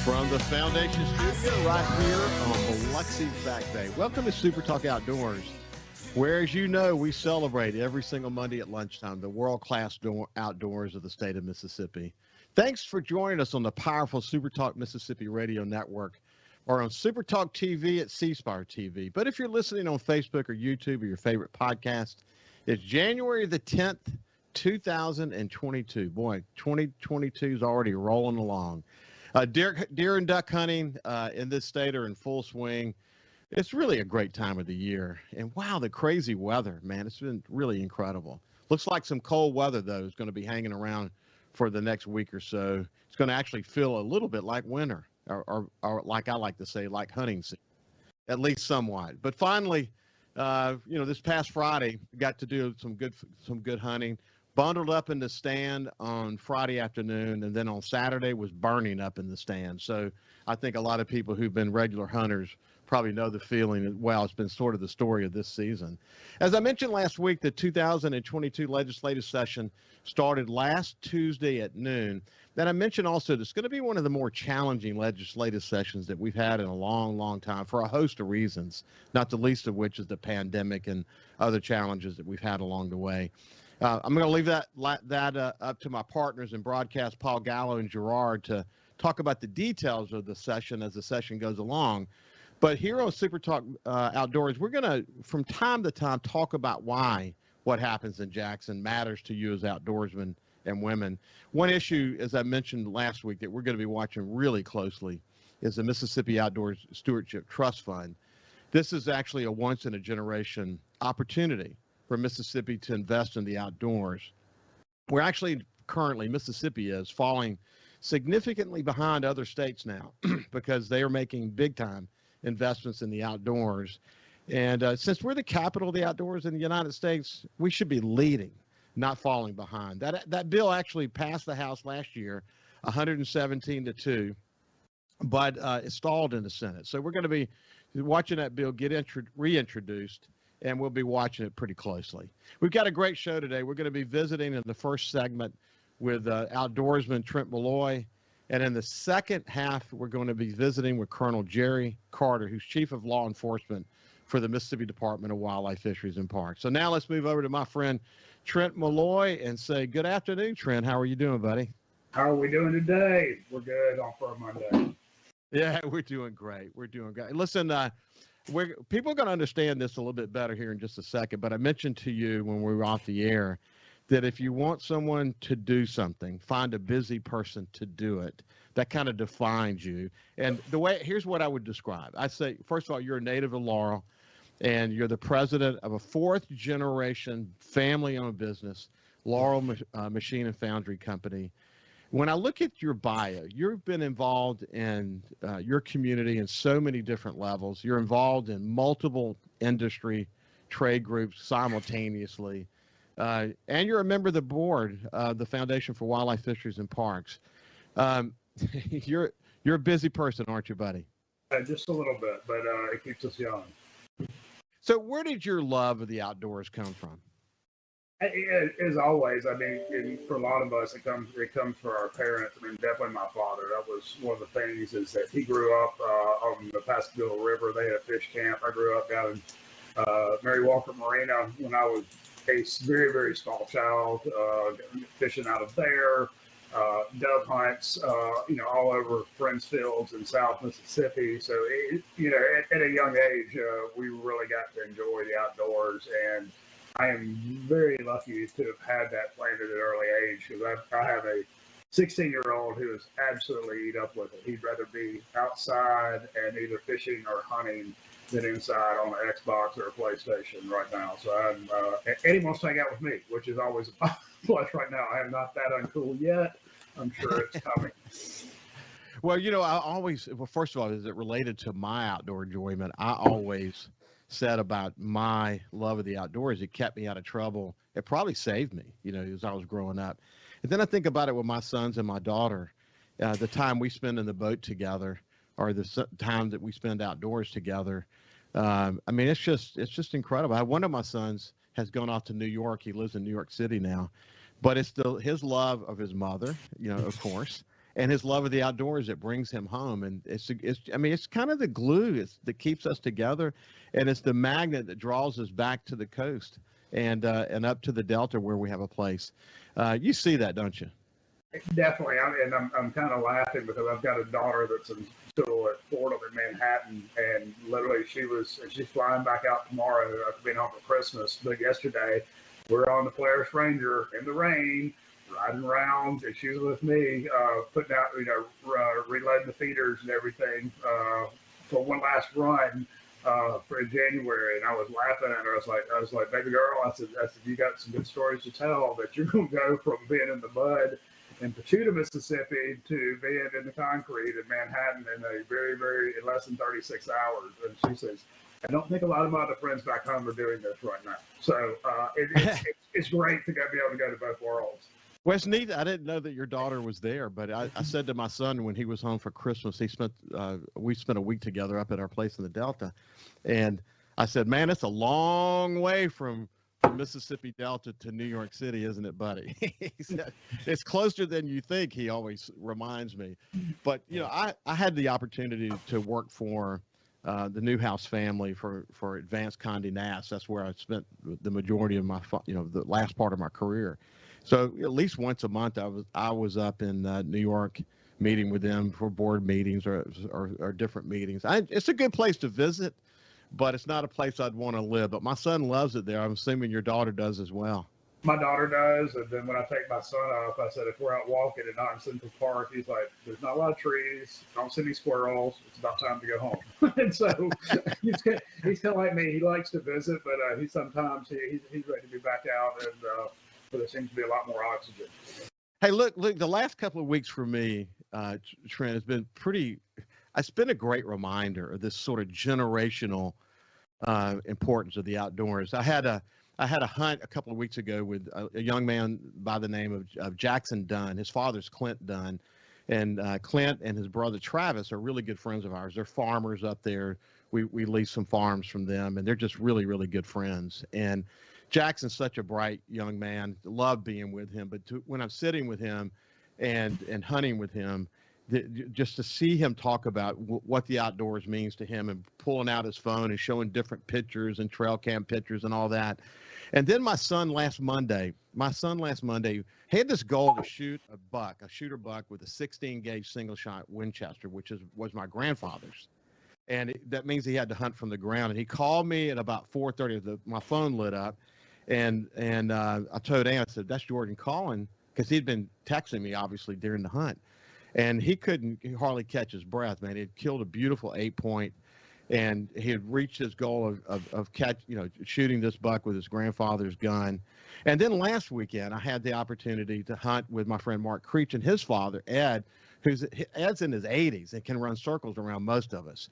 From the Foundation Studio right here on Biloxi's Back Bay. Welcome to SuperTalk Outdoors, where, as you know, we celebrate every single Monday at lunchtime the world-class outdoors of the state of Mississippi. Thanks for joining us on the powerful SuperTalk Mississippi Radio Network or on SuperTalk TV at C-Spire TV. But if you're listening on Facebook or YouTube or your favorite podcast, it's January the 10th, 2022. Boy, 2022 is already rolling along. Deer and duck hunting in this state are in full swing. It's really a great time of the year. And wow, the crazy weather, man, it's been really incredible. Looks like some cold weather, though, is going to be hanging around for the next week or so. It's going to actually feel a little bit like winter, or like I like to say, like hunting season, at least somewhat. But finally, this past Friday, got to do some good hunting. Bundled up in the stand on Friday afternoon, and then on Saturday was burning up in the stand. So I think a lot of people who've been regular hunters probably know the feeling. Well, it's been sort of the story of this season. As I mentioned last week, the 2022 legislative session started last Tuesday at noon. Then I mentioned also it's going to be one of the more challenging legislative sessions that we've had in a long, long time for a host of reasons, not the least of which is the pandemic and other challenges that we've had along the way. I'm going to leave that up to my partners in broadcast, Paul Gallo and Gerard, to talk about the details of the session as the session goes along. But here on SuperTalk Outdoors, we're going to, from time to time, talk about why what happens in Jackson matters to you as outdoorsmen and women. One issue, as I mentioned last week, that we're going to be watching really closely is the Mississippi Outdoors Stewardship Trust Fund. This is actually a once-in-a-generation opportunity for Mississippi to invest in the outdoors. We're actually currently, Mississippi is falling significantly behind other states now because they are making big time investments in the outdoors. And since we're the capital of the outdoors in the United States, we should be leading, not falling behind. That bill actually passed the House last year, 117-2, but it stalled in the Senate. So we're going to be watching that bill get reintroduced, and we'll be watching it pretty closely. We've got a great show today. We're going to be visiting in the first segment with Outdoorsman Trent Mulloy, and in the second half, we're going to be visiting with Col Jerry Carter, who's Chief of Law Enforcement for the Mississippi Department of Wildlife, Fisheries, and Parks. So now let's move over to my friend Trent Mulloy and say good afternoon, Trent. How are you doing, buddy? How are we doing today? We're good for a Monday. Yeah, we're doing great. We're doing great. Listen, people are going to understand this a little bit better here in just a second, but I mentioned to you when we were off the air that if you want someone to do something, find a busy person to do it. That kind of defines you. And here's what I would describe. I say, first of all, you're a native of Laurel, and you're the president of a fourth-generation family-owned business, Laurel Machine and Foundry Company. When I look at your bio, you've been involved in your community in so many different levels. You're involved in multiple industry trade groups simultaneously. And you're a member of the board of the Foundation for Wildlife, Fisheries, and Parks. You're a busy person, aren't you, buddy? Just a little bit, but it keeps us young. So where did your love of the outdoors come from? As always, I mean, for a lot of us, it comes from our parents. I mean, definitely my father. That was one of the things is that he grew up on the Pascagoula River. They had a fish camp. I grew up down in Mary Walker Marina when I was a very, very small child, fishing out of there, dove hunts, all over Friends Fields in South Mississippi. So, at a young age, we really got to enjoy the outdoors, and I am very lucky to have had that planted at an early age because I have a 16-year-old who is absolutely eat up with it. He'd rather be outside and either fishing or hunting than inside on an Xbox or a PlayStation right now. So and he wants to hang out with me, which is always a plus right now. I am not that uncool yet. I'm sure it's coming. Well, first of all, as it related to my outdoor enjoyment, I always said about my love of the outdoors, it kept me out of trouble. It probably saved me, as I was growing up. And then I think about it with my sons and my daughter, the time we spend in the boat together, or the time that we spend outdoors together. It's just incredible. One of my sons has gone off to New York. He lives in New York City now, but it's still his love of his mother, of course, and his love of the outdoors that brings him home. And it's kind of the glue that keeps us together, and it's the magnet that draws us back to the coast and up to the Delta where we have a place. You see that, don't you? Definitely. I'm kind of laughing because I've got a daughter that's in school at Fordham in Manhattan, and literally she's flying back out tomorrow after being home for Christmas. But yesterday, we're on the Polaris Ranger in the rain, riding around, and she was with me, putting out, reloading the feeders and everything for one last run for January. And I was laughing at her. I was like, baby girl, I said, you got some good stories to tell, that you're going to go from being in the mud in Pachuta, Mississippi, to being in the concrete in Manhattan in a in less than 36 hours. And she says, I don't think a lot of my other friends back home are doing this right now. So it's great to be able to go to both worlds. Well, it's neat. I didn't know that your daughter was there, but I said to my son when he was home for Christmas, we spent a week together up at our place in the Delta, and I said, man, it's a long way from Mississippi Delta to New York City, isn't it, buddy? He said, it's closer than you think, he always reminds me. But, I had the opportunity to work for the Newhouse family for Advanced Condé Nast. That's where I spent the majority of my, the last part of my career. So at least once a month, I was up in New York meeting with them for board meetings or different meetings. It's a good place to visit, but it's not a place I'd want to live. But my son loves it there. I'm assuming your daughter does as well. My daughter does, and then when I take my son off, I said, if we're out walking at Not in Central Park, he's like, there's not a lot of trees, don't see any squirrels, it's about time to go home. And so he's kind of like me. He likes to visit, but he's ready to be back out, and but there seems to be a lot more oxygen. Hey, look, the last couple of weeks for me, Trent, has been it's been a great reminder of this sort of generational importance of the outdoors. I had a hunt a couple of weeks ago with a young man by the name of Jackson Dunn. His father's Clint Dunn, and Clint and his brother Travis are really good friends of ours. They're farmers up there. We lease some farms from them, and they're just really, really good friends. And Jackson's such a bright young man. Love being with him, but when I'm sitting with him and hunting with him, just to see him talk about what the outdoors means to him, and pulling out his phone and showing different pictures and trail cam pictures and all that. And then my son last Monday had this goal to shoot a shooter buck with a 16 gauge single shot Winchester, which was my grandfather's. And that means he had to hunt from the ground. And he called me at about 4:30. My phone lit up, and I told Ann, I said, that's Jordan calling, because he'd been texting me obviously during the hunt. And he couldn't hardly catch his breath, man. He'd killed a beautiful 8-point, and he had reached his goal of shooting this buck with his grandfather's gun. And then last weekend, I had the opportunity to hunt with my friend Mark Creech and his father, Ed, Ed's in his 80s and can run circles around most of us.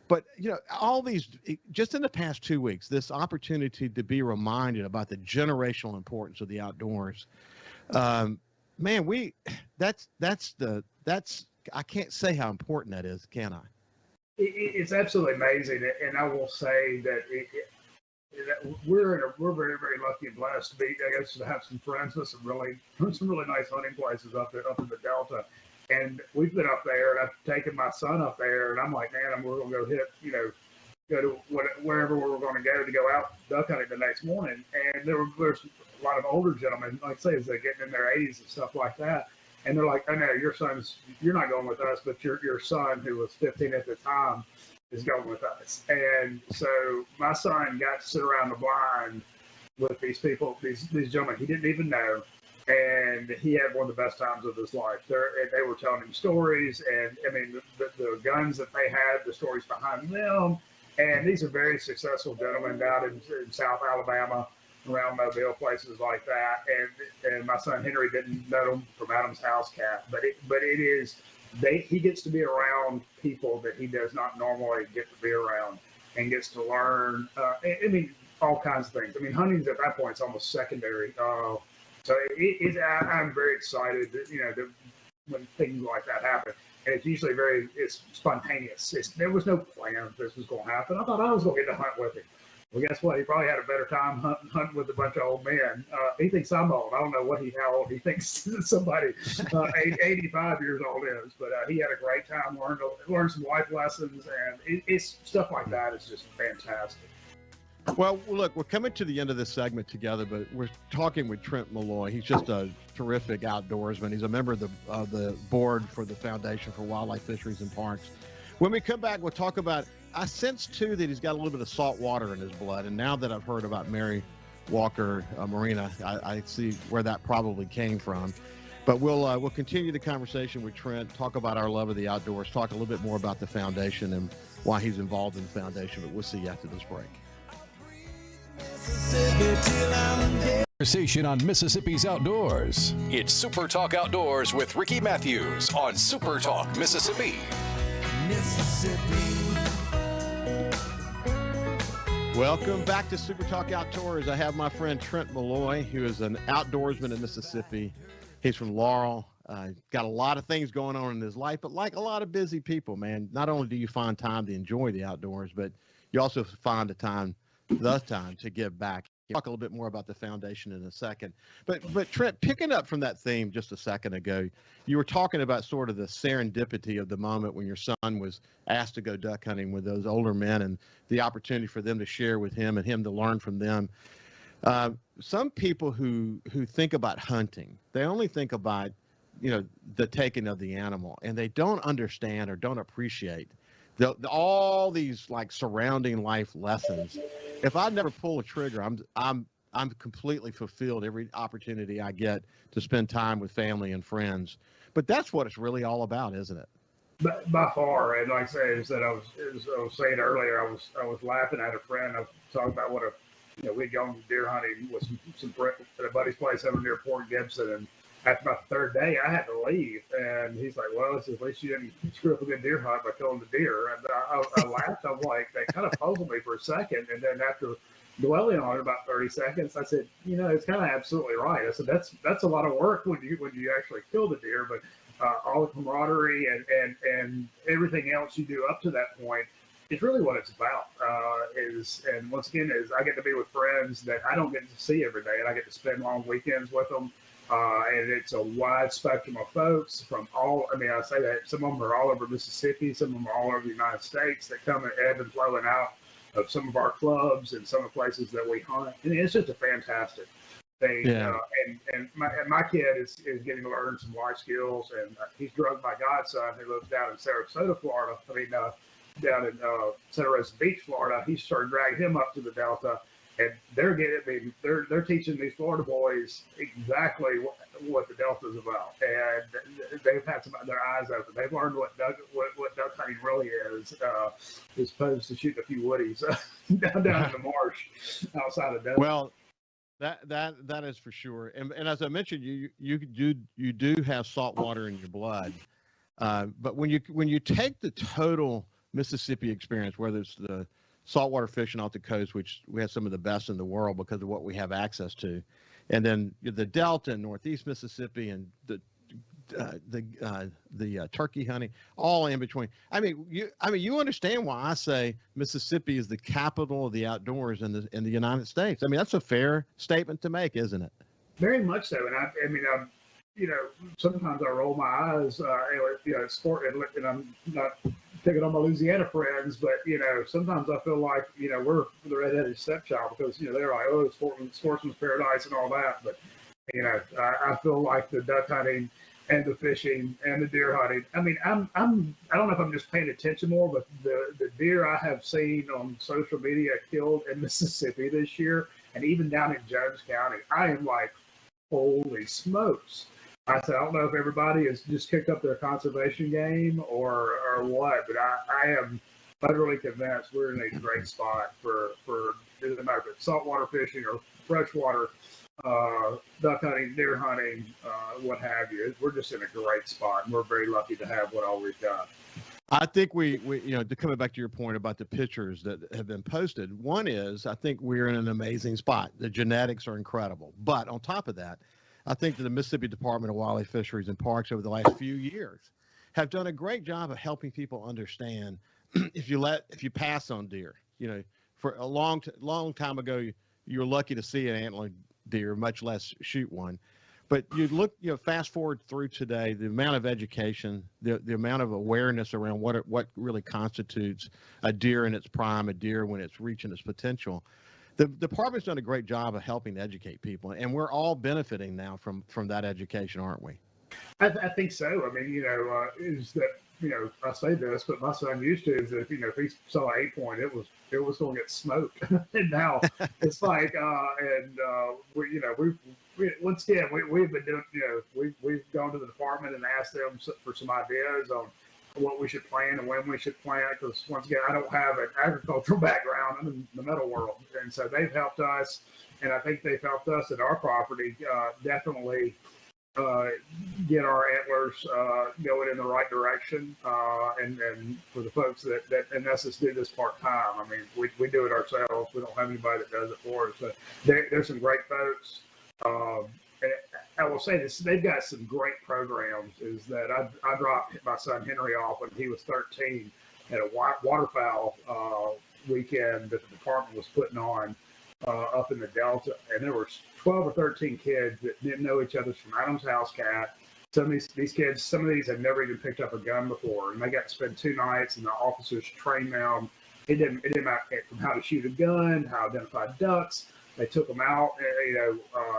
But, all these, just in the past 2 weeks, this opportunity to be reminded about the generational importance of the outdoors. Man, I can't say how important that is, can I? It's absolutely amazing, and I will say that we're very, very lucky and blessed to have some friends with some really nice hunting places up in the Delta. And we've been up there, and I've taken my son up there, and I'm like, man, we're going to go hit, go to wherever we were going to go out duck hunting the next morning. And there's a lot of older gentlemen, like I say, as they're getting in their 80s and stuff like that. And they're like, oh no, you're not going with us, but your son, who was 15 at the time, is going with us. And so my son got to sit around the blind with these people, these gentlemen he didn't even know. And he had one of the best times of his life. They were telling him stories, and I mean, the guns that they had, the stories behind them. And these are very successful gentlemen down in South Alabama, around Mobile, places like that. And my son Henry didn't know them from Adam's house cat, but he gets to be around people that he does not normally get to be around, and gets to learn. I mean, all kinds of things. I mean, hunting's at that point is almost secondary. So I'm very excited that, when things like that happen. And it's usually it's spontaneous. There was no plan that this was going to happen. I thought I was going to get to hunt with him. Well, guess what? He probably had a better time hunting with a bunch of old men. He thinks I'm old. I don't know how old he thinks somebody 85 years old is, but he had a great time, learned some life lessons, and it's stuff like that is just fantastic. Well, look, we're coming to the end of this segment together, but we're talking with Trent Mulloy. He's just a terrific outdoorsman. He's a member of the board for the Foundation for Wildlife, Fisheries, and Parks. When we come back, we'll talk about, I sense, too, that he's got a little bit of salt water in his blood. And now that I've heard about Mary Walker Marina, I see where that probably came from. But we'll continue the conversation with Trent, talk about our love of the outdoors, talk a little bit more about the foundation and why he's involved in the foundation. But we'll see you after this break. Conversation on Mississippi's outdoors. It's Super Talk Outdoors with Ricky Matthews on Super Talk Mississippi. Welcome back to Super Talk Outdoors. I have my friend Trent Mulloy, who is an outdoorsman in Mississippi. He's from Laurel. Got a lot of things going on in his life, but like a lot of busy people, man, not only do you find time to enjoy the outdoors, but you also find the time to give back. We'll talk a little bit more about the foundation in a second. But Trent, picking up from that theme just a second ago, you were talking about sort of the serendipity of the moment when your son was asked to go duck hunting with those older men and the opportunity for them to share with him and him to learn from them. Some people who think about hunting, they only think about, the taking of the animal, and they don't understand or don't appreciate all these like surrounding life lessons. If I never pull a trigger, I'm completely fulfilled every opportunity I get to spend time with family and friends. But that's what it's really all about, isn't it? By far, and like I said, I was saying earlier, I was laughing at a friend. I was talking about we'd gone deer hunting with some at a buddy's place over near Port Gibson, and after about the third day, I had to leave, and he's like, "Well, at least you didn't screw up a good deer hunt by killing the deer." And I laughed. I'm like, that kind of puzzled me for a second, and then after dwelling on it about 30 seconds, I said, it's kind of absolutely right. I said that's a lot of work when you actually kill the deer, but all the camaraderie and everything else you do up to that point is really what it's about. And once again, I get to be with friends that I don't get to see every day, and I get to spend long weekends with them. And it's a wide spectrum of folks from all, I say that some of them are all over Mississippi, some of them are all over the United States that come and ebb and flow and out of some of our clubs and some of the places that we hunt. And it's just a fantastic thing. Yeah. And my kid is getting to learn some life skills, and he's drugged my godson who lives down in Sarasota, Florida. Down in Santa Rosa Beach, Florida. He started dragging him up to the Delta. And they're teaching these Florida boys exactly what the Delta is about, and they've had their eyes open. They've learned what duck hunting really is, as opposed to shooting a few woodies down in the marsh outside of Denver. Well, that is for sure. And as I mentioned, you do have salt water in your blood, but when you take the total Mississippi experience, whether it's the saltwater fishing off the coast, which we have some of the best in the world because of what we have access to, and then the Delta and Northeast Mississippi and the turkey hunting, all in between. You understand why I say Mississippi is the capital of the outdoors in the United States. That's a fair statement to make, isn't it? Very much so. And sometimes I roll my eyes, sport, and I'm not picking on my Louisiana friends, but sometimes I feel like we're the redheaded stepchild because they're like, oh, sportsman's paradise and all that, but I feel like the duck hunting and the fishing and the deer hunting. I don't know if I'm just paying attention more, but the deer I have seen on social media killed in Mississippi this year, and even down in Jones County, I am like, holy smokes. I said, I don't know if everybody has just kicked up their conservation game or what, but I am utterly convinced we're in a great spot for it doesn't matter if it's saltwater fishing or freshwater duck hunting, deer hunting, what have you. We're just in a great spot, and we're very lucky to have what all we've got. I think we coming back to your point about the pictures that have been posted, one is I think we're in an amazing spot. The genetics are incredible. But on top of that, I think that the Mississippi Department of Wildlife, Fisheries, and Parks over the last few years have done a great job of helping people understand if you pass on deer, for a long time ago, you were lucky to see an antler deer, much less shoot one. But you look, fast forward through today, the amount of education, the amount of awareness around what really constitutes a deer in its prime, a deer when it's reaching its potential. The department's done a great job of helping educate people, and we're all benefiting now from that education, aren't we? I think so. I mean, is that, I say this, but my son used to, is that, if he saw an 8-point, it was going to get smoked. And now it's like, once again, we've been doing, we've gone to the department and asked them for some ideas on what we should plant and when we should plant. Because once again, I don't have an agricultural background. I'm in the metal world. And so they've helped us. And I think they've helped us at our property definitely get our antlers going in the right direction. And for the folks that unless us do this part-time, I mean, we do it ourselves. We don't have anybody that does it for us. So there's some great folks. I will say this, they've got some great programs. Is that I dropped my son Henry off when he was 13 at a waterfowl weekend that the department was putting on up in the Delta, and there were 12 or 13 kids that didn't know each other's from Adam's house cat. Some of these kids, some of these had never even picked up a gun before, and they got to spend 2 nights, and the officers trained them. It didn't matter from how to shoot a gun, how to identify ducks. They took them out,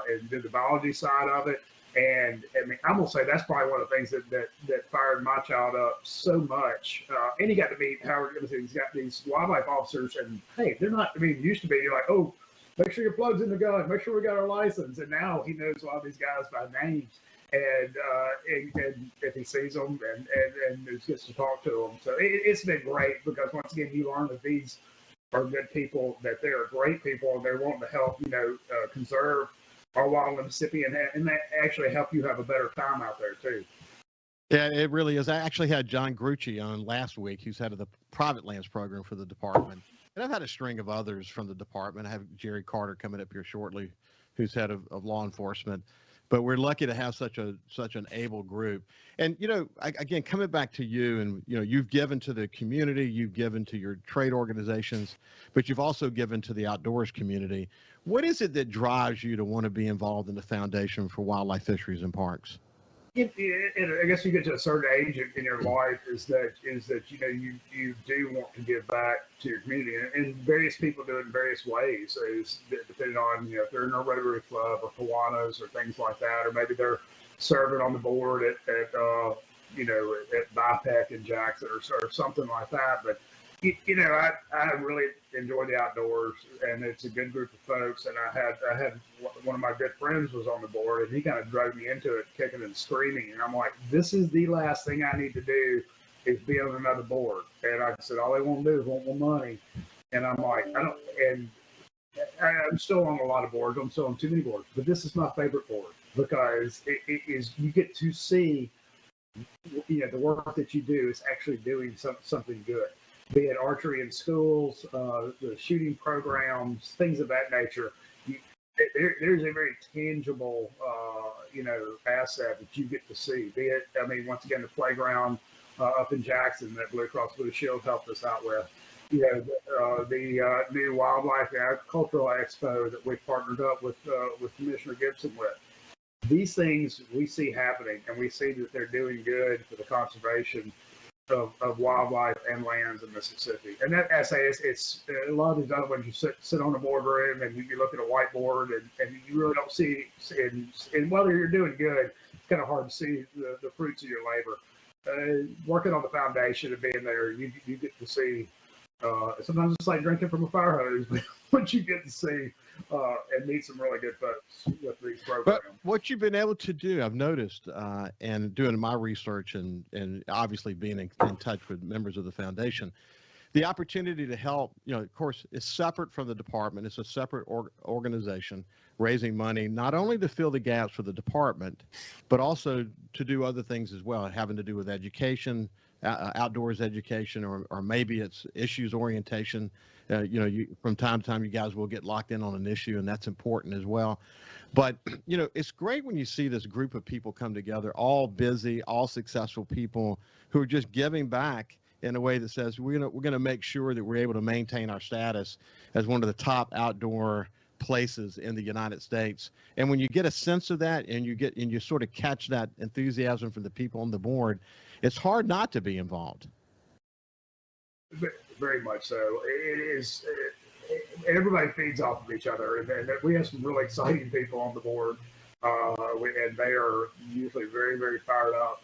and did the biology side of it. And I mean, I'm gonna say that's probably one of the things that fired my child up so much. And he got to meet Howard. He's got these wildlife officers, and hey, they're not. I mean, it used to be you're like, oh, make sure your plug's in the gun, make sure we got our license. And now he knows a lot of these guys by names, and if he sees them, and gets to talk to them. So it's been great because once again, you learn that these are good people, that they are great people, and they're wanting to help, conserve our wild Mississippi, and that actually help you have a better time out there too. Yeah, it really is. I actually had John Grucci on last week, who's head of the private lands program for the department. And I've had a string of others from the department. I have Jerry Carter coming up here shortly, who's head of law enforcement. But we're lucky to have such an able group. And, again, coming back to you, and, you've given to the community, you've given to your trade organizations, but you've also given to the outdoors community. What is it that drives you to want to be involved in the Foundation for Wildlife, Fisheries, and Parks? I guess you get to a certain age in your life is that you do want to give back to your community, and various people do it in various ways. Is depending on if they're in a Rotary Club or Kiwanis or things like that, or maybe they're serving on the board at BIPEC in Jackson or something like that. But I really enjoy the outdoors, and it's a good group of folks. And I had one of my good friends was on the board, and he kind of drove me into it, kicking and screaming. And I'm like, this is the last thing I need to do is be on another board. And I said, all they want to do is want more money. And I'm like, I'm still on a lot of boards. I'm still on too many boards, but this is my favorite board because it is, you get to see, the work that you do is actually doing something good. Be it archery in schools, the shooting programs, things of that nature. There's a very tangible, asset that you get to see. Be it, once again, the playground up in Jackson that Blue Cross Blue Shield helped us out with. The new Wildlife and Agricultural Expo that we partnered up with Commissioner Gibson with. These things we see happening, and we see that they're doing good for the conservation of wildlife and lands in Mississippi. And that essay it's a lot of these other ones, you sit on the boardroom and you look at a whiteboard and you really don't see, and whether you're doing good, it's kind of hard to see the fruits of your labor. Working on the foundation and being there, you get to see, sometimes it's like drinking from a fire hose, but you get to see and meet some really good folks with these programs. But what you've been able to do, I've noticed, and doing my research and obviously being in touch with members of the foundation, the opportunity to help, of course, is separate from the department. It's a separate organization raising money, not only to fill the gaps for the department, but also to do other things as well, having to do with education, outdoors education, or maybe it's issues orientation. From time to time, you guys will get locked in on an issue, and that's important as well. But, it's great when you see this group of people come together, all busy, all successful people who are just giving back in a way that says we're gonna make sure that we're able to maintain our status as one of the top outdoor places in the United States. And when you get a sense of that, and you sort of catch that enthusiasm from the people on the board, it's hard not to be involved. Very much so. It is. Everybody feeds off of each other, and we have some really exciting people on the board, and they are usually very, very fired up.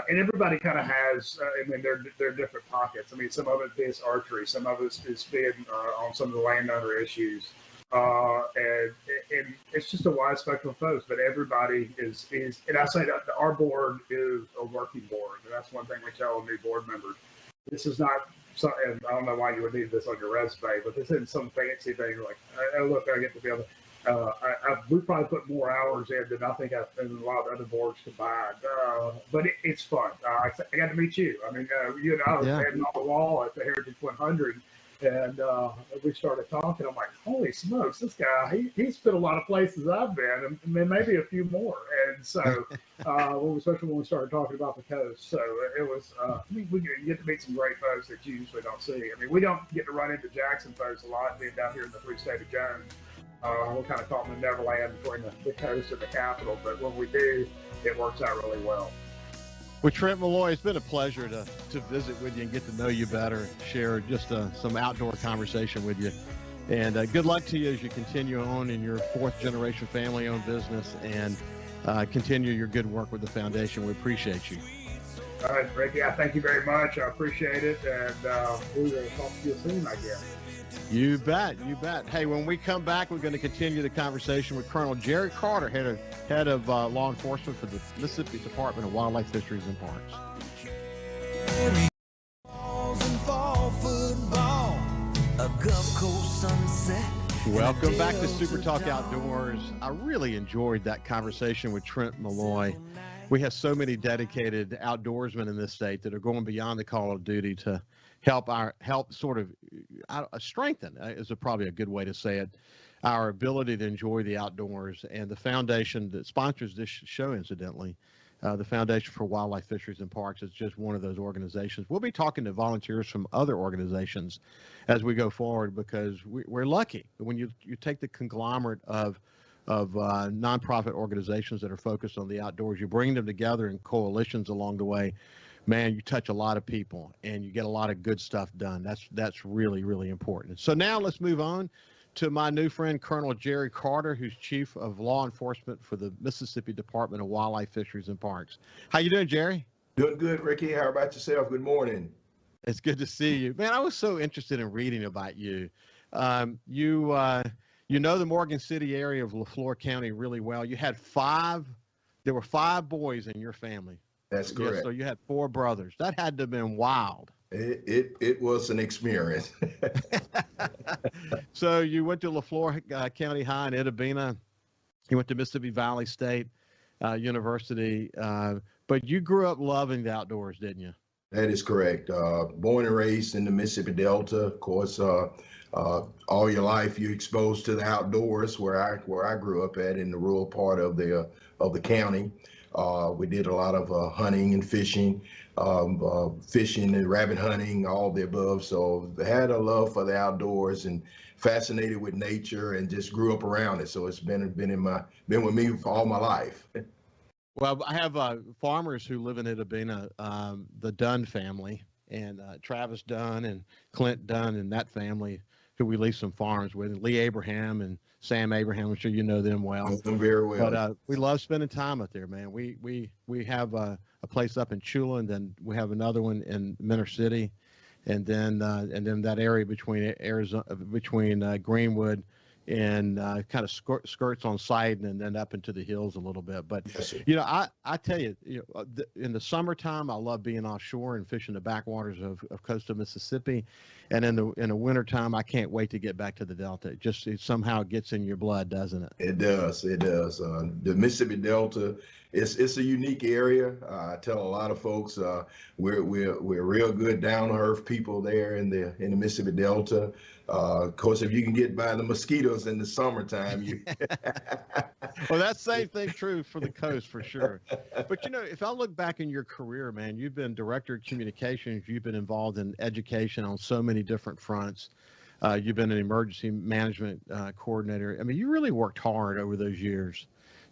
And everybody kind of has, I mean, they're different pockets. I mean, some of it is archery, some of it is being on some of the landowner issues, and it's just a wide spectrum of folks. But everybody is, and I say that our board is a working board, and that's one thing we tell new board members. This is not. So, and I don't know why you would need this on your resume, but this isn't some fancy thing like, oh, look, I get to be able to. We probably put more hours in than I think in a lot of other boards combined. But it's fun. I got to meet you. I mean, you and I was standing on the wall at the Heritage 100, and we started talking. I'm like, holy smokes, this guy, he's been a lot of places I've been, and maybe a few more. And so, especially when we started talking about the coast. So it was, we get to meet some great folks that you usually don't see. I mean, we don't get to run into Jackson folks a lot being down here in the free state of Jones. We're kind of caught in the Neverland between the coast and the capital, but when we do, it works out really well. Well, Trent Mulloy, it's been a pleasure to visit with you and get to know you better, share just some outdoor conversation with you. And good luck to you as you continue on in your fourth generation family-owned business and continue your good work with the foundation. We appreciate you. All right, Ricky, thank you very much. I appreciate it. And we will talk to you soon, I guess. You bet. You bet. Hey, when we come back, we're going to continue the conversation with Col Jerry Carter, head of law enforcement for the Mississippi Department of Wildlife, Fisheries, and Parks. Welcome back to Super Talk Outdoors. I really enjoyed that conversation with Trent Mulloy. We have so many dedicated outdoorsmen in this state that are going beyond the call of duty to help sort of strengthen is probably a good way to say it, our ability to enjoy the outdoors. And the foundation that sponsors this show, incidentally, the Foundation for Wildlife, Fisheries, and Parks, is just one of those organizations. We'll be talking to volunteers from other organizations as we go forward, because we're lucky when you take the conglomerate of nonprofit organizations that are focused on the outdoors, you bring them together in coalitions along the way. Man, you touch a lot of people and you get a lot of good stuff done. That's really, really important. So now let's move on to my new friend, Col Jerry Carter, who's Chief of Law Enforcement for the Mississippi Department of Wildlife, Fisheries, and Parks. How you doing, Jerry? Doing good, Ricky. How about yourself? Good morning. It's good to see you. Man, I was so interested in reading about you. You know the Morgan City area of LaFleur County really well. You had there were 5 boys in your family. That's correct. Yeah, so you had 4 brothers. That had to have been wild. It was an experience. So you went to LaFleur County High in Itta Bena. You went to Mississippi Valley State University. But you grew up loving the outdoors, didn't you? That is correct. Born and raised in the Mississippi Delta. Of course, all your life you're exposed to the outdoors, where I grew up at in the rural part of the county. We did a lot of hunting and fishing and rabbit hunting, all the above. So I had a love for the outdoors and fascinated with nature, and just grew up around it. So it's been with me for all my life. Well, I have farmers who live in Itta Bena, the Dunn family, and Travis Dunn and Clint Dunn and that family, who we lease some farms with, Lee Abraham and Sam Abraham. I'm sure you know them well. Know them very well. But we love spending time out there, man. We have a place up in Chula, and then we have another one in Minter City, and then that area between Greenwood and kind of skirts on Sidon, and then up into the hills a little bit. But yes, you know, I tell you, in the summertime, I love being offshore and fishing the backwaters of coastal Mississippi, and in the wintertime, I can't wait to get back to the Delta. It somehow gets in your blood, doesn't it? It does. The Mississippi Delta it's a unique area. I tell a lot of folks we're real good down to earth people there in the Mississippi Delta. Of course, if you can get by the mosquitoes in the summertime, you. Well, that same thing true for the coast for sure. But if I look back in your career, man, you've been director of communications. You've been involved in education on so many different fronts. You've been an emergency management coordinator. I mean, you really worked hard over those years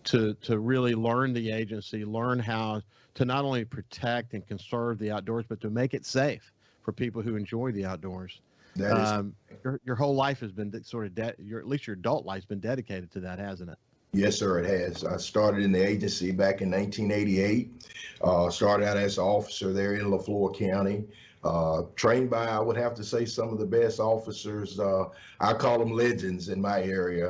to really learn the agency, learn how to not only protect and conserve the outdoors, but to make it safe for people who enjoy the outdoors. Your whole life has been sort of at least your adult life's been dedicated to that, hasn't it? Yes, sir, it has. I started in the agency back in 1988. Started out as an officer there in LaFleur County. Trained by, I would have to say, some of the best officers. I call them legends in my area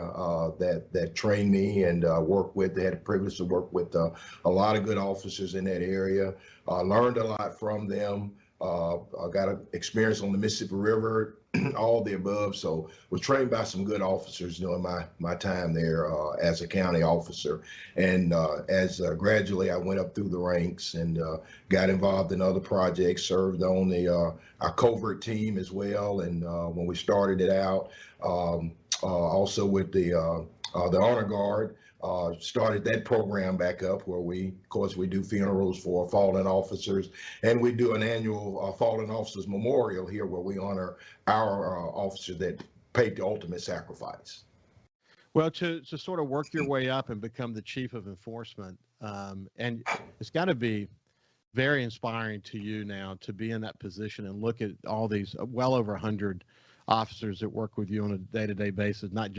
that trained me and worked with. They had the privilege to work with a lot of good officers in that area. Learned a lot from them. I got experience on the Mississippi River, all the above. So was trained by some good officers during my time there as a county officer. And as gradually I went up through the ranks and got involved in other projects, served on our covert team as well. And when we started it out, also with the Honor Guard, started that program back up where of course, we do funerals for fallen officers, and we do an annual Fallen Officers Memorial here where we honor our officers that paid the ultimate sacrifice. Well, to sort of work your way up and become the chief of enforcement, and it's got to be very inspiring to you now to be in that position and look at all these well over 100 officers that work with you on a day-to-day basis, not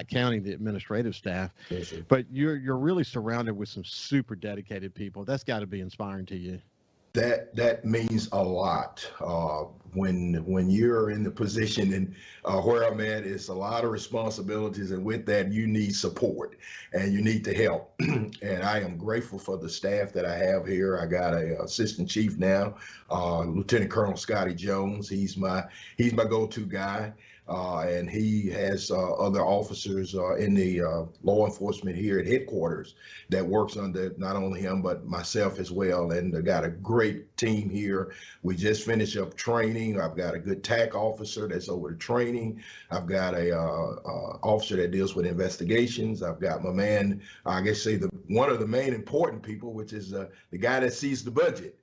counting the administrative staff. Yes, but you're really surrounded with some super dedicated people. That's got to be inspiring to you. That means a lot when you're in the position and where I'm at. It's a lot of responsibilities, and with that you need support and you need to help. And I am grateful for the staff that I have here. I got a assistant chief now, Lieutenant Colonel Scotty Jones. He's my go-to guy. And he has other officers in the law enforcement here at headquarters that works under not only him, but myself as well. And I got a great team here. We just finished up training. I've got a good TAC officer that's over the training. I've got a officer that deals with investigations. I've got my man, I guess say one of the main important people, which is the guy that sees the budget.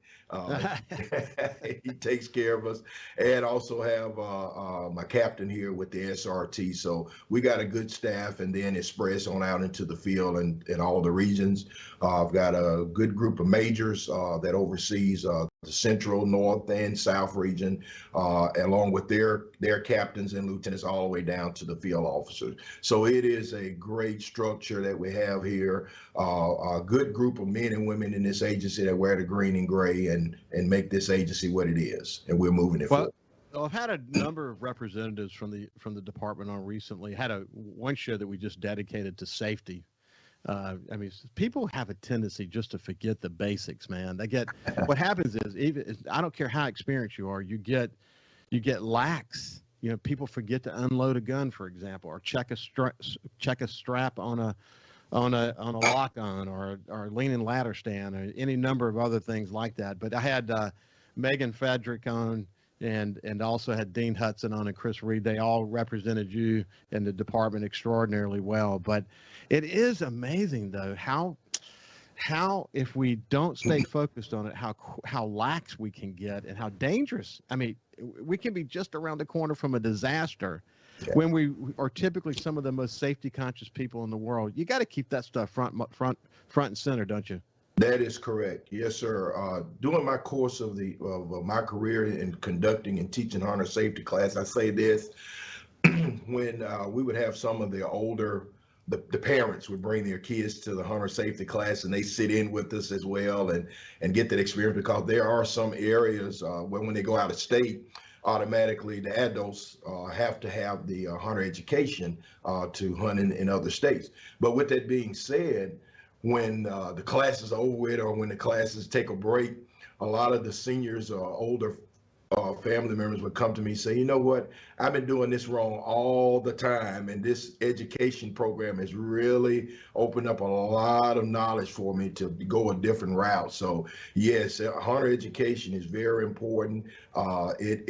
He takes care of us, and also have my captain here with the SRT. So we got a good staff, and then it spreads on out into the field and in all the regions. I've got a good group of majors that oversees the central, north, and south region, along with their captains and lieutenants all the way down to the field officers. So it is a great structure that we have here. A good group of men and women in this agency that wear the green and gray and make this agency what it is, and we're moving it forward. Well, I've had a number of representatives from the department on recently. Had one show that we just dedicated to safety. I mean, people have a tendency just to forget the basics, man. What happens is I don't care how experienced you are, you get lax. People forget to unload a gun, for example, or check a strap on a lock-on or leaning ladder stand or any number of other things like that. But I had Megan Fedrick on and also had Dean Hudson on and Chris Reed. They all represented you in the department extraordinarily well. But it is amazing, though, how if we don't stay focused on it, how lax we can get and how dangerous. I mean, we can be just around the corner from a disaster. Yeah. When we are typically some of the most safety conscious people in the world. You got to keep that stuff front and center, don't you? That is correct. Yes, sir. During my course of my career in conducting and teaching hunter safety class, I say this, when we would have some of the older, the parents would bring their kids to the hunter safety class, and they sit in with us as well and get that experience, because there are some areas where when they go out of state, automatically the adults have to have the hunter education to hunt in other states. But with that being said, when the class is over with or when the classes take a break, a lot of the seniors or older family members would come to me and say, you know what, I've been doing this wrong all the time, and this education program has really opened up a lot of knowledge for me to go a different route. So yes, hunter education is very important. It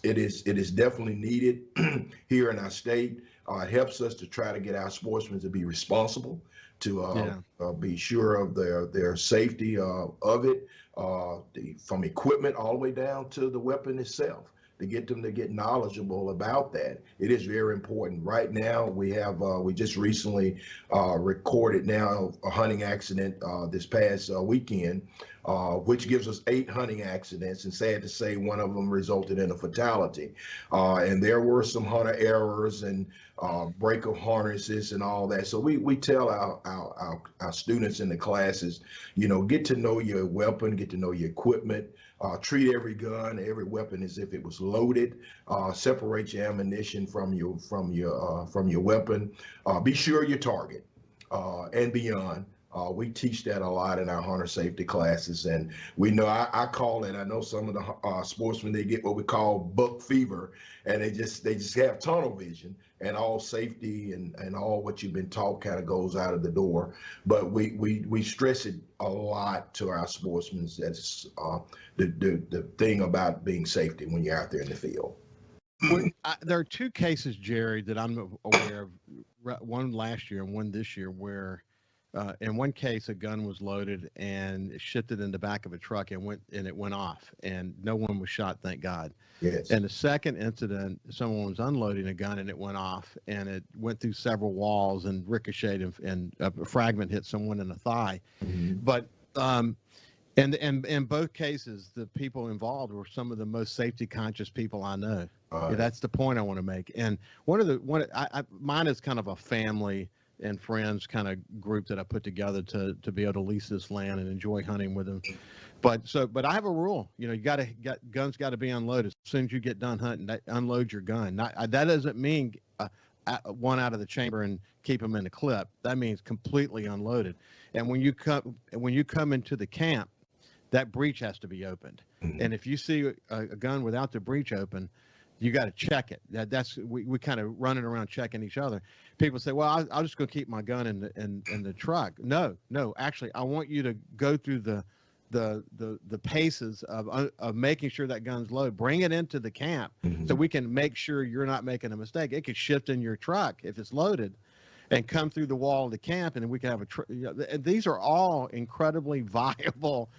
is definitely needed here in our state. It helps us to try to get our sportsmen to be responsible, to be sure of their safety of it, from equipment all the way down to the weapon itself, to get them to get knowledgeable about that. It is very important. Right now, we just recently recorded now a hunting accident this past weekend, which gives us 8 hunting accidents, and sad to say, one of them resulted in a fatality. And there were some hunter errors and break of harnesses and all that. So we tell our students in the classes, get to know your weapon, get to know your equipment, treat every gun, every weapon as if it was loaded, separate your ammunition from your weapon, be sure your target, and beyond. We teach that a lot in our hunter safety classes, and we know I call it. I know some of the sportsmen, they get what we call buck fever, and they just have tunnel vision, and all safety and all what you've been taught kind of goes out of the door. But we stress it a lot to our sportsmen. That's the thing about being safety when you're out there in the field. There are 2 cases, Jerry, that I'm aware of. One last year and one this year, where in one case, a gun was loaded and shifted in the back of a truck and it went off, and no one was shot, thank God. Yes. And the second incident, someone was unloading a gun and it went off, and it went through several walls and ricocheted, and a fragment hit someone in the thigh. Mm-hmm. But and in both cases, the people involved were some of the most safety conscious people I know. That's the point I want to make. And mine is kind of a family and friends kind of group that I put together to be able to lease this land and enjoy hunting with them. But I have a rule, guns got to be unloaded. As soon as you get done hunting, unload your gun. That doesn't mean one out of the chamber and keep them in the clip. That means completely unloaded. And when you come into the camp, that breech has to be opened. Mm-hmm. And if you see a gun without the breech open, you got to check it. We kind of running around checking each other. People say, well, I'll just go keep my gun in the truck. No, actually, I want you to go through the paces of making sure that gun's loaded. Bring it into the camp, mm-hmm. so we can make sure you're not making a mistake. It could shift in your truck if it's loaded and come through the wall of the camp, and then we can have these are all incredibly viable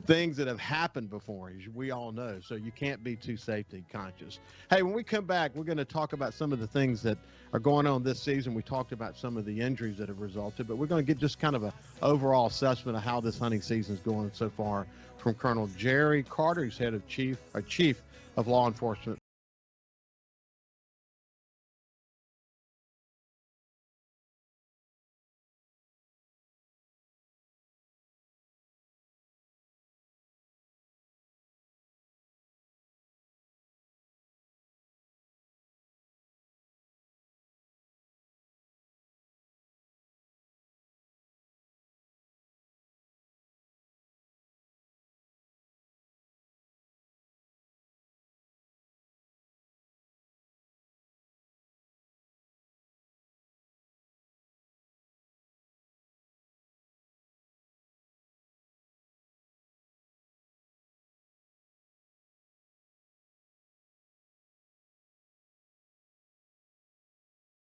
things that have happened before, as we all know. So you can't be too safety conscious. Hey, when we come back, we're going to talk about some of the things that are going on this season. We talked about some of the injuries that have resulted, but we're going to get just kind of an overall assessment of how this hunting season is going so far from Col Jerry Carter, who's head of chief of law enforcement.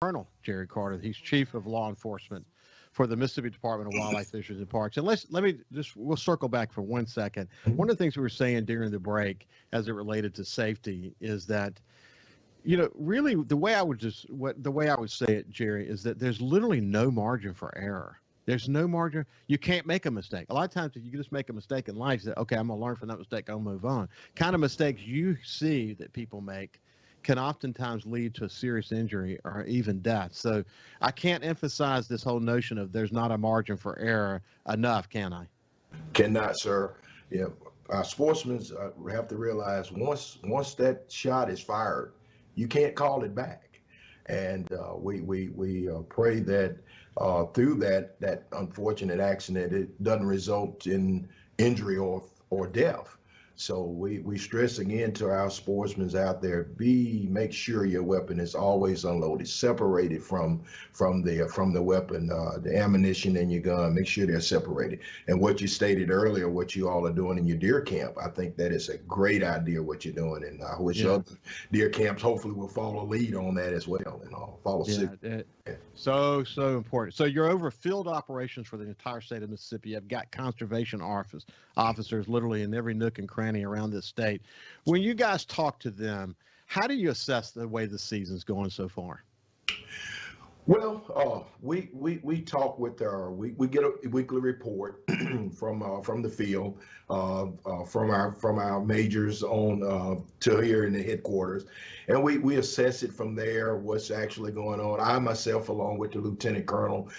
Col Jerry Carter. He's chief of law enforcement for the Mississippi Department of Wildlife, Fisheries, and Parks. And we'll circle back for 1 second. One of the things we were saying during the break as it related to safety is that, really the way I would say it, Jerry, is that there's literally no margin for error. There's no margin. You can't make a mistake. A lot of times if you just make a mistake in life, you say, okay, I'm going to learn from that mistake, I'll move on. Kind of mistakes you see that people make can oftentimes lead to a serious injury or even death. So I can't emphasize this whole notion of there's not a margin for error enough, can I? Cannot, sir. Yeah, our sportsmen have to realize once that shot is fired, you can't call it back. And we pray that through that unfortunate accident, it doesn't result in injury or death. So we stress again to our sportsmen out there: make sure your weapon is always unloaded, separated from the weapon, the ammunition in your gun. Make sure they're separated. And what you stated earlier, what you all are doing in your deer camp, I think that is a great idea what you're doing, and I wish other deer camps hopefully will follow lead on that as well, and follow suit. So important. So you're over field operations for the entire state of Mississippi. You've got conservation officers literally in every nook and cranny around this state. When you guys talk to them, how do you assess the way the season's going so far? Well, we talk with we get a weekly report from the field, from our majors on to here in the headquarters, and we assess it from there. What's actually going on? I myself, along with the lieutenant colonel,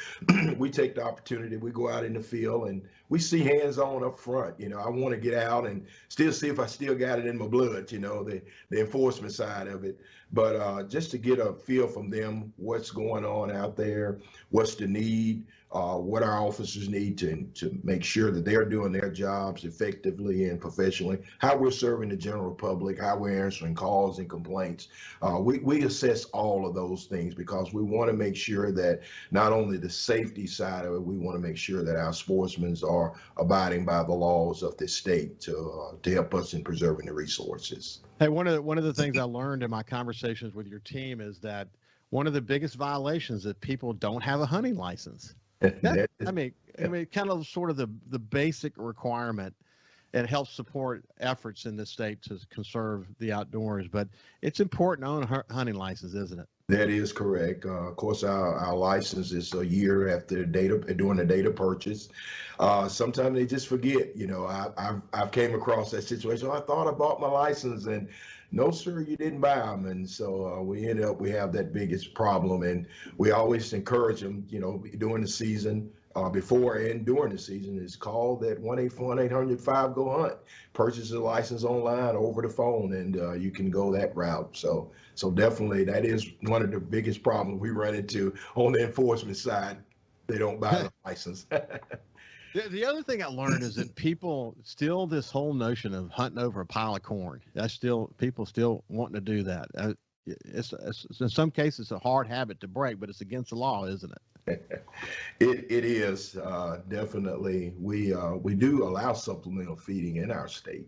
we take the opportunity. We go out in the field and we see hands on up front. I want to get out and still see if I still got it in my blood. The enforcement side of it. But just to get a feel from them, what's going on out there, what's the need, what our officers need to make sure that they're doing their jobs effectively and professionally, how we're serving the general public, how we're answering calls and complaints. We assess all of those things because we want to make sure that not only the safety side of it, we want to make sure that our sportsmen are abiding by the laws of the state to help us in preserving the resources. Hey, one of the things I learned in my conversations with your team is that one of the biggest violations is that people don't have a hunting license. I mean, kind of sort of the basic requirement. It helps support efforts in the state to conserve the outdoors, but it's important to own a hunting license, isn't it? That is correct. Of course, our license is a year after during the date of purchase. Sometimes they just forget. I've came across that situation. I thought I bought my license, and no, sir, you didn't buy them. And so we have that biggest problem, and we always encourage them. During the season. Before and during the season is call that 1-800-5GO-HUNT. Purchase a license online over the phone, and you can go that route. So definitely that is one of the biggest problems we run into on the enforcement side. They don't buy the license. The other thing I learned is that people still this whole notion of hunting over a pile of corn. People still wanting to do that. It's in some cases a hard habit to break, but it's against the law, isn't it? It is definitely. We do allow supplemental feeding in our state,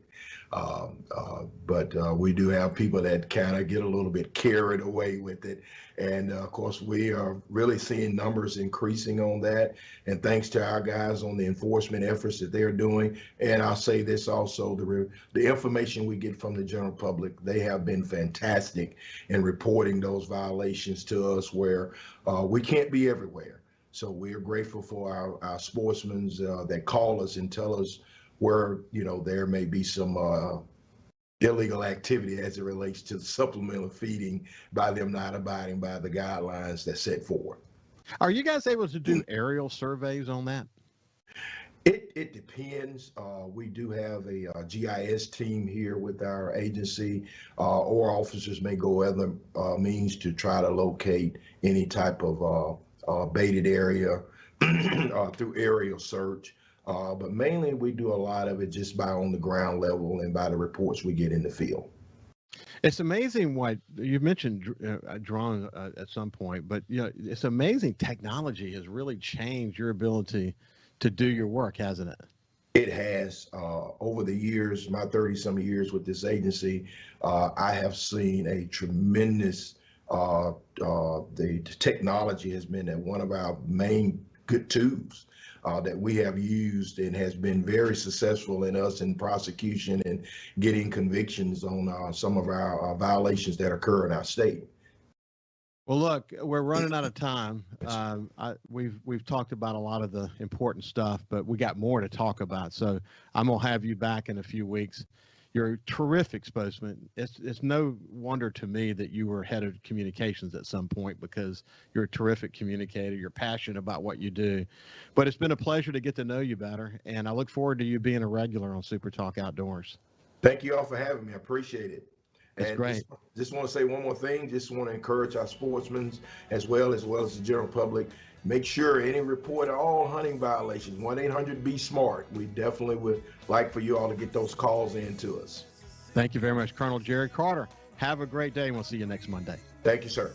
but we do have people that kind of get a little bit carried away with it, and of course we are really seeing numbers increasing on that. And thanks to our guys on the enforcement efforts that they're doing, and I'll say this also: the information we get from the general public, they have been fantastic in reporting those violations to us, where we can't be everywhere. So we are grateful for our sportsmen that call us and tell us where there may be some illegal activity as it relates to supplemental feeding by them not abiding by the guidelines that's set forward. Are you guys able to do aerial surveys on that? It depends. We do have a GIS team here with our agency, or officers may go other means to try to locate any type of baited area through aerial search. But mainly we do a lot of it just by on the ground level and by the reports we get in the field. It's amazing what you mentioned drone at some point, but it's amazing technology has really changed your ability to do your work, hasn't it? It has. Over the years, my 30-some years with this agency, I have seen a tremendous the technology has been one of our main good tools that we have used and has been very successful in us in prosecution and getting convictions on some of our violations that occur in our state. Well, look, we're running out of time. We've talked about a lot of the important stuff, but we got more to talk about. So I'm gonna have you back in a few weeks. You're a terrific spokesman. It's no wonder to me that you were head of communications at some point, because you're a terrific communicator. You're passionate about what you do. But it's been a pleasure to get to know you better, and I look forward to you being a regular on SuperTalk Outdoors. Thank you all for having me. I appreciate it. That's And great. just want to say one more thing. Just want to encourage our sportsmen as well as the general public. Make sure any report of all hunting violations, 1-800-BE-SMART. We definitely would like for you all to get those calls in to us. Thank you very much, Colonel Jerry Carter. Have a great day, and we'll see you next Monday. Thank you, sir.